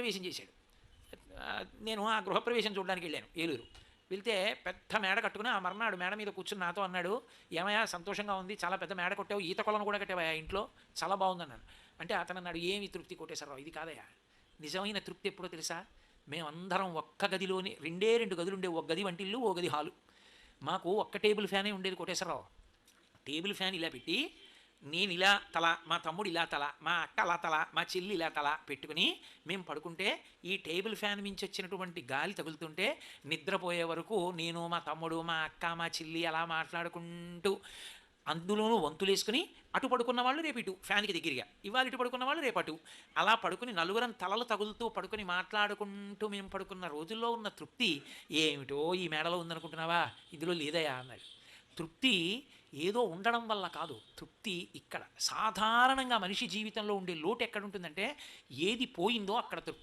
గృహప్రవేశం చేశాడు. నేను ఆ గృహప్రవేశం చూడడానికి వెళ్ళాను ఏలూరు. వెళ్తే పెద్ద మేడ కట్టుకుని ఆ మర్నాడు మేడ మీద కూర్చుని నాతో అన్నాడు, ఏమయ్యా సంతోషంగా ఉంది, చాలా పెద్ద మేడ కొట్టావు, ఈత కొలను కూడా కట్టావా ఇంట్లో, చాలా బాగుందన్నాను. అంటే అతను అన్నాడు, ఏమి తృప్తి కోటేశ్వరరావు, ఇది కాదయ్యా, నిజమైన తృప్తి ఎప్పుడో తెలుసా, మేమందరం ఒక్క గదిలోని రెండే రెండు గదులు ఉండేవి, ఒక గది వంటిల్లు ఓ గది హాలు. మాకు ఒక్క టేబుల్ ఫ్యానే ఉండేది కోటేశ్వరరావు. టేబుల్ ఫ్యాన్ ఇలా పెట్టి నేను ఇలా తల, మా తమ్ముడు ఇలా తల, మా అక్క అలా తల, మా చెల్లి ఇలా తల పెట్టుకుని మేము పడుకుంటే ఈ టేబుల్ ఫ్యాన్ నుంచి వచ్చినటువంటి గాలి తగులుతుంటే నిద్రపోయే వరకు నేను, మా తమ్ముడు, మా అక్క, మా చెల్లి అలా మాట్లాడుకుంటూ అందులోనూ వంతులేసుకుని అటు పడుకున్న వాళ్ళు రేపు ఇటు ఫ్యాన్కి దగ్గరగా, ఇవాళ ఇటు పడుకున్న వాళ్ళు రేపు అటు, అలా పడుకుని నలుగురం తలలు తగులుతూ పడుకుని మాట్లాడుకుంటూ మేము పడుకున్న రోజుల్లో ఉన్న తృప్తి ఏమిటో ఈ మేడలో ఉందనుకుంటున్నావా, ఇందులో లేదయా అన్నాడు. తృప్తి ఏదో ఉండడం వల్ల కాదు, తృప్తి ఇక్కడ సాధారణంగా మనిషి జీవితంలో ఉండే లోటు ఎక్కడుంటుందంటే ఏది పోయిందో అక్కడ తృప్తి.